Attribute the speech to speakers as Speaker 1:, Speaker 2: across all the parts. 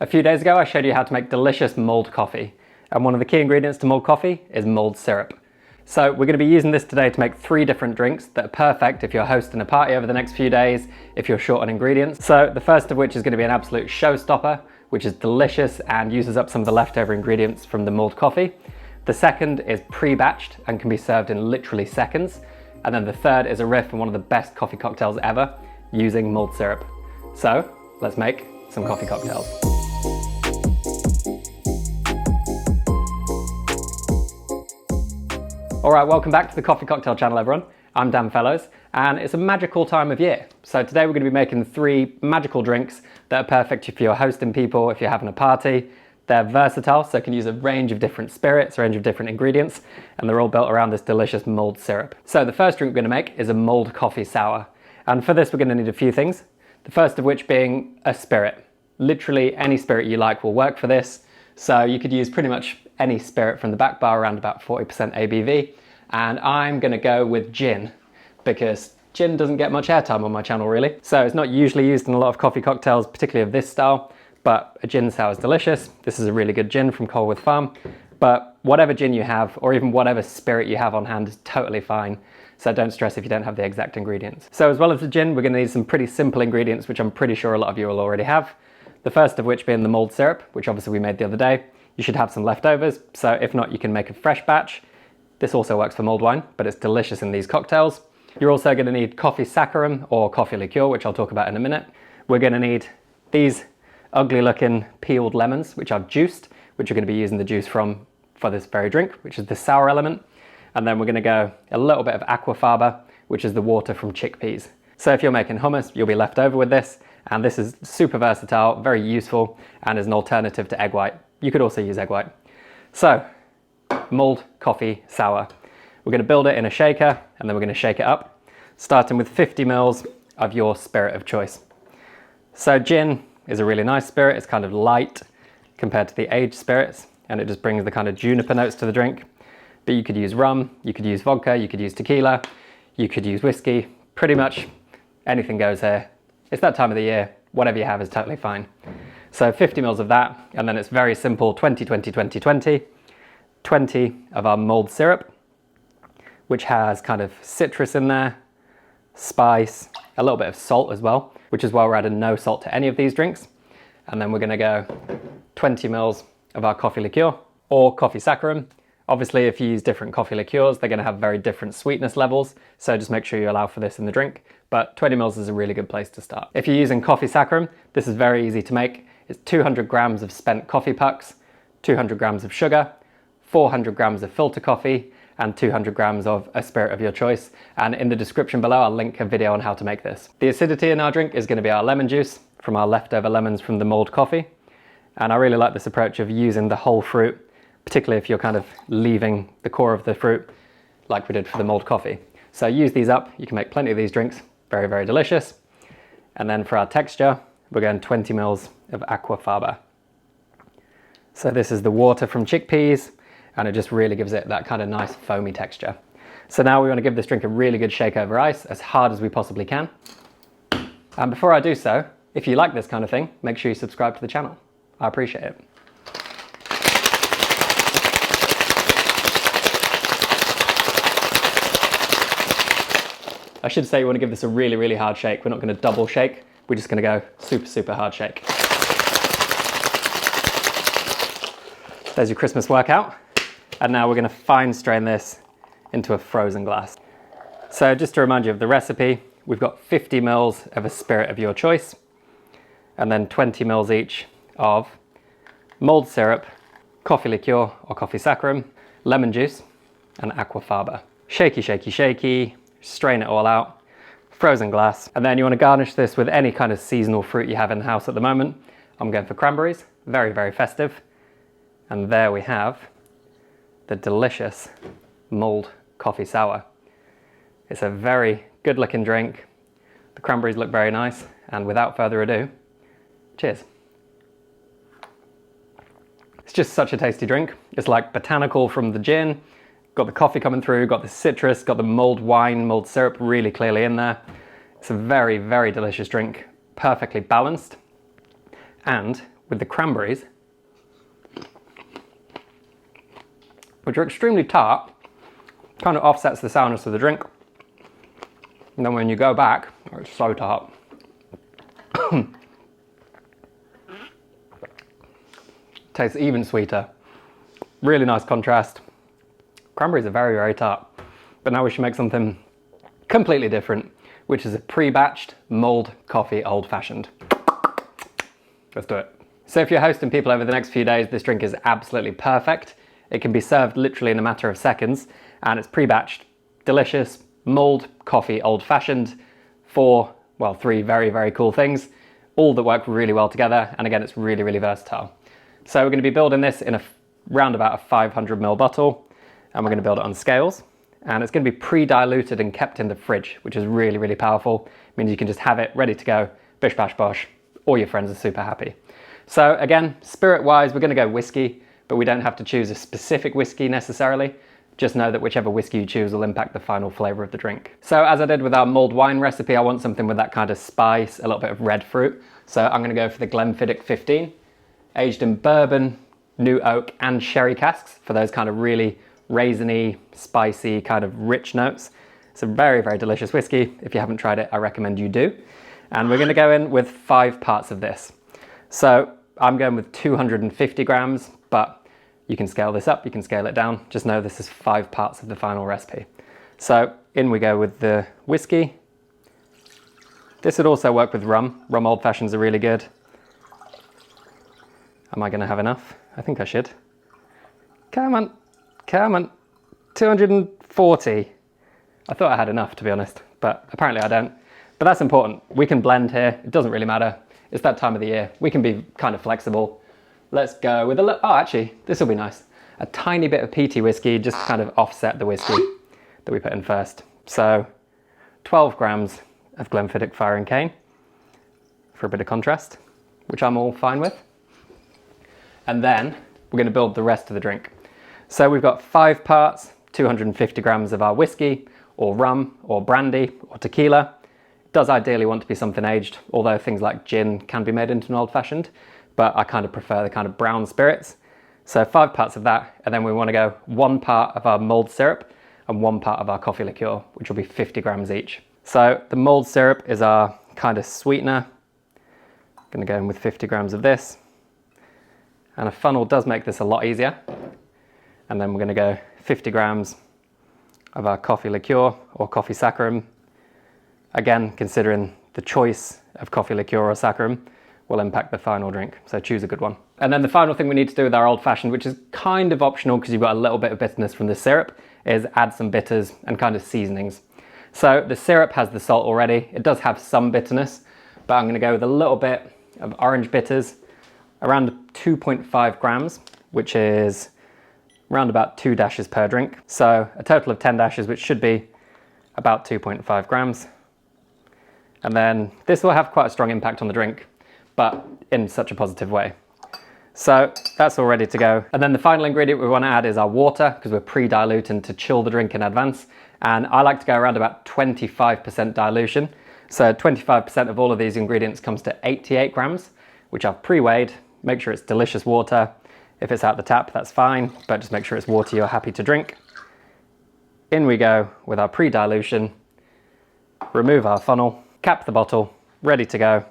Speaker 1: A few days ago I showed you how to make delicious mulled coffee, and one of the key ingredients to mulled coffee is mulled syrup. So we're going to be using this today to make 3 different drinks that are perfect if you're hosting a party over the next few days, if you're short on ingredients. So the first of which is going to be an absolute showstopper, which is delicious and uses up some of the leftover ingredients from the mulled coffee. The second is pre-batched and can be served in literally seconds. And then the third is a riff and one of the best coffee cocktails ever using mulled syrup. So let's make some coffee cocktails. Alright, welcome back to the Coffee Cocktail channel everyone. I'm Dan Fellows and it's a magical time of year. So today we're going to be making 3 magical drinks that are perfect if you're hosting people, if you're having a party. They're versatile, so can use a range of different spirits, a range of different ingredients, and they're all built around this delicious mulled syrup. So the first drink we're going to make is a mulled coffee sour. And for this we're going to need a few things. The first of which being a spirit. Literally any spirit you like will work for this. So you could use pretty much any spirit from the back bar around about 40% ABV. And I'm going to go with gin because gin doesn't get much airtime on my channel really. So it's not usually used in a lot of coffee cocktails, particularly of this style, but a gin sour is delicious. This is a really good gin from Colworth Farm, but whatever gin you have or even whatever spirit you have on hand is totally fine. So don't stress if you don't have the exact ingredients. So as well as the gin, we're going to need some pretty simple ingredients, which I'm pretty sure a lot of you will already have. The first of which being the mulled syrup, which obviously we made the other day. You should have some leftovers, so if not, you can make a fresh batch. This also works for mulled wine, but it's delicious in these cocktails. You're also going to need coffee saccharum or coffee liqueur, which I'll talk about in a minute. We're going to need these ugly looking peeled lemons, which I've juiced, which we're going to be using the juice from for this very drink, which is the sour element. And then we're going to go a little bit of aquafaba, which is the water from chickpeas. So if you're making hummus, you'll be left over with this. And this is super versatile, very useful, and is an alternative to egg white. You could also use egg white. So, mulled coffee sour. We're going to build it in a shaker, and then we're going to shake it up, starting with 50 mils of your spirit of choice. So gin is a really nice spirit. It's kind of light compared to the aged spirits, and it just brings the kind of juniper notes to the drink. But you could use rum, you could use vodka, you could use tequila, you could use whiskey. Pretty much anything goes here. It's that time of the year. Whatever you have is totally fine. So 50 mils of that, and then it's very simple, 20, 20, 20, 20. 20 of our mulled syrup, which has kind of citrus in there, spice, a little bit of salt as well, which is why we're adding no salt to any of these drinks. And then we're going to go 20 mils of our coffee liqueur or coffee saccharum. Obviously, if you use different coffee liqueurs, they're going to have very different sweetness levels, so just make sure you allow for this in the drink. But 20 mils is a really good place to start. If you're using coffee saccharum, this is very easy to make. It's 200 grams of spent coffee pucks, 200 grams of sugar, 400 grams of filter coffee, and 200 grams of a spirit of your choice. And in the description below, I'll link a video on how to make this. The acidity in our drink is going to be our lemon juice from our leftover lemons from the mulled coffee. And I really like this approach of using the whole fruit, particularly if you're kind of leaving the core of the fruit like we did for the mulled coffee. So use these up. You can make plenty of these drinks. Very, very delicious. And then for our texture, we're going 20 mils of aquafaba. So this is the water from chickpeas, and it just really gives it that kind of nice foamy texture. So now we want to give this drink a really good shake over ice, as hard as we possibly can. And before I do so, if you like this kind of thing, make sure you subscribe to the channel. I appreciate it. I should say you want to give this a really, really hard shake. We're not going to double shake. We're just going to go super, super hard shake. There's your Christmas workout. And now we're going to fine strain this into a frozen glass. So just to remind you of the recipe, we've got 50 mils of a spirit of your choice, and then 20 mils each of mulled syrup, coffee liqueur or coffee saccharum, lemon juice, and aquafaba. Shaky, shaky, shaky. Strain it all out, frozen glass, and then you want to garnish this with any kind of seasonal fruit you have in the house at the moment. I'm going for cranberries, very, very festive. And there we have the delicious mulled coffee sour. It's a very good looking drink. The cranberries look very nice, and without further ado, cheers. It's just such a tasty drink. It's like botanical from the gin. Got the coffee coming through, got the citrus, got the mulled wine, mulled syrup really clearly in there. It's a very, very delicious drink, perfectly balanced, and with the cranberries, which are extremely tart, kind of offsets the sourness of the drink. And then when you go back, it's so tart. Tastes even sweeter. Really nice contrast. Cranberries are very, very tart. But now we should make something completely different, which is a pre-batched mulled coffee old-fashioned. Let's do it. So if you're hosting people over the next few days, this drink is absolutely perfect. It can be served literally in a matter of seconds, and it's pre-batched, delicious, mulled coffee old-fashioned for, well, three very, very cool things, all that work really well together, and again, it's really, really versatile. So we're going to be building this in round about a 500 ml bottle, and we're going to build it on scales, and it's going to be pre-diluted and kept in the fridge, which is really, really powerful. It means you can just have it ready to go, bish bash bosh, all your friends are super happy. So again, spirit-wise, we're going to go whiskey, but we don't have to choose a specific whiskey necessarily. Just know that whichever whiskey you choose will impact the final flavour of the drink. So as I did with our mulled wine recipe, I want something with that kind of spice, a little bit of red fruit. So I'm going to go for the Glenfiddich 15, aged in bourbon, new oak and sherry casks for those kind of really raisiny, spicy, kind of rich notes. It's a very, very delicious whiskey. If you haven't tried it, I recommend you do. And we're going to go in with 5 parts of this. So I'm going with 250 grams, but you can scale this up, you can scale it down. Just know this is 5 parts of the final recipe. So in we go with the whiskey. This would also work with rum. Rum old fashions are really good. Am I going to have enough? I think I should. Come on, come on. 240. I thought I had enough, to be honest, but apparently I don't. But that's important. We can blend here. It doesn't really matter. It's that time of the year. We can be kind of flexible. Let's go with oh, actually, this will be nice. A tiny bit of peaty whiskey, just to kind of offset the whiskey that we put in first. So 12 grams of Glenfiddich Fire and Cane for a bit of contrast, which I'm all fine with. And then we're going to build the rest of the drink. So we've got 5 parts, 250 grams of our whiskey, or rum, or brandy, or tequila. It does ideally want to be something aged, although things like gin can be made into an old-fashioned, but I kind of prefer the kind of brown spirits. So 5 parts of that, and then we want to go 1 part of our mulled syrup and 1 part of our coffee liqueur, which will be 50 grams each. So the mulled syrup is our kind of sweetener. I'm going to go in with 50 grams of this. And a funnel does make this a lot easier. And then we're going to go 50 grams of our coffee liqueur or coffee saccharum. Again, considering the choice of coffee liqueur or saccharum will impact the final drink, so choose a good one. And then the final thing we need to do with our old fashioned, which is kind of optional because you've got a little bit of bitterness from the syrup, is add some bitters and kind of seasonings. So the syrup has the salt already. It does have some bitterness, but I'm going to go with a little bit of orange bitters, around 2.5 grams, which is around about 2 dashes per drink. So a total of 10 dashes, which should be about 2.5 grams. And then this will have quite a strong impact on the drink, but in such a positive way. So that's all ready to go. And then the final ingredient we want to add is our water, because we're pre-diluting to chill the drink in advance. And I like to go around about 25% dilution. So 25% of all of these ingredients comes to 88 grams, which I've pre-weighed. Make sure it's delicious water. If it's out the tap, that's fine, but just make sure it's water you're happy to drink. In we go with our pre-dilution. Remove our funnel, cap the bottle, ready to go.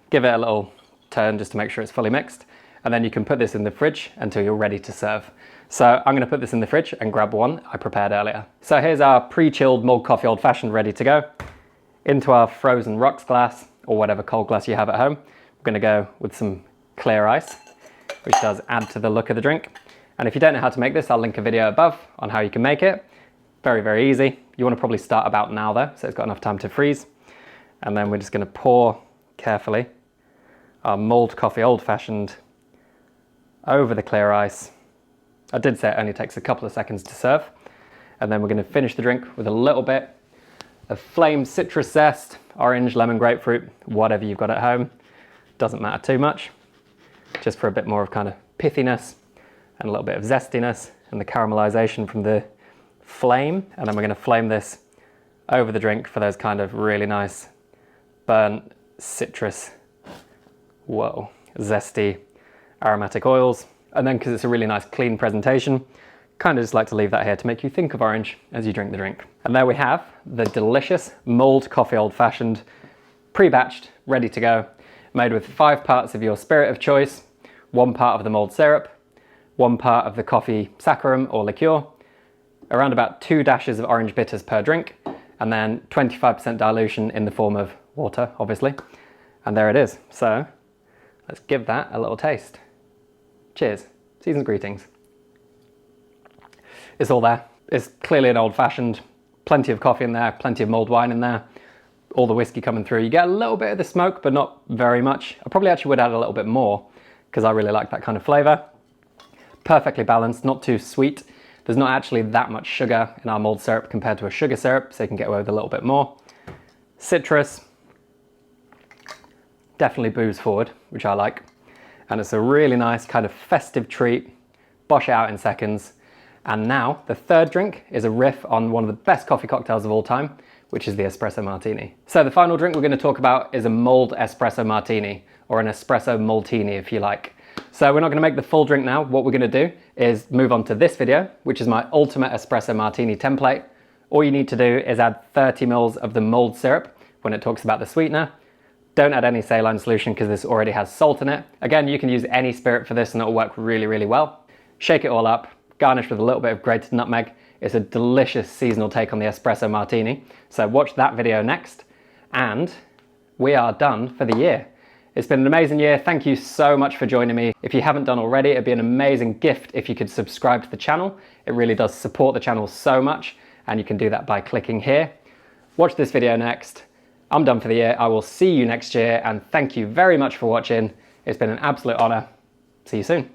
Speaker 1: Give it a little turn just to make sure it's fully mixed. And then you can put this in the fridge until you're ready to serve. So I'm going to put this in the fridge and grab one I prepared earlier. So here's our pre-chilled mulled coffee old fashioned ready to go. Into our frozen rocks glass or whatever cold glass you have at home. We're going to go with some clear ice, which does add to the look of the drink. And if you don't know how to make this, I'll link a video above on how you can make it. Very, very easy. You want to probably start about now though, so it's got enough time to freeze. And then we're just going to pour carefully our mulled coffee old fashioned over the clear ice. I did say it only takes a couple of seconds to serve. And then we're going to finish the drink with a little bit of flame citrus zest, orange, lemon, grapefruit, whatever you've got at home. Doesn't matter too much. Just for a bit more of kind of pithiness and a little bit of zestiness and the caramelization from the flame. And then we're going to flame this over the drink for those kind of really nice burnt citrus, whoa, zesty aromatic oils. And then because it's a really nice clean presentation, kind of just like to leave that here to make you think of orange as you drink the drink. And there we have the delicious mulled coffee old fashioned, pre-batched, ready to go, made with 5 parts of your spirit of choice, 1 part of the mulled syrup, 1 part of the coffee saccharum or liqueur, around about 2 dashes of orange bitters per drink, and then 25% dilution in the form of water, obviously. And there it is. So let's give that a little taste. Cheers. Season's greetings. It's all there. It's clearly an old fashioned, plenty of coffee in there, plenty of mulled wine in there, all the whiskey coming through. You get a little bit of the smoke, but not very much. I probably actually would add a little bit more because I really like that kind of flavor. Perfectly balanced, not too sweet. There's not actually that much sugar in our mulled syrup compared to a sugar syrup, so you can get away with a little bit more. Citrus, definitely booze forward, which I like. And it's a really nice kind of festive treat. Bosh it out in seconds. And now the third drink is a riff on one of the best coffee cocktails of all time, which is the Espresso Martini. So the final drink we're going to talk about is a mulled Espresso Martini, or an Espresso Mull-tini if you like. So we're not going to make the full drink now. What we're going to do is move on to this video, which is my ultimate Espresso Martini template. All you need to do is add 30 mils of the mulled syrup when it talks about the sweetener. Don't add any saline solution because this already has salt in it. Again, you can use any spirit for this and it'll work really, really well. Shake it all up, garnish with a little bit of grated nutmeg. It's a delicious seasonal take on the Espresso Martini. So watch that video next. And we are done for the year. It's been an amazing year. Thank you so much for joining me. If you haven't done already, it'd be an amazing gift if you could subscribe to the channel. It really does support the channel so much, and you can do that by clicking here. Watch this video next. I'm done for the year. I will see you next year, and thank you very much for watching. It's been an absolute honor. See you soon.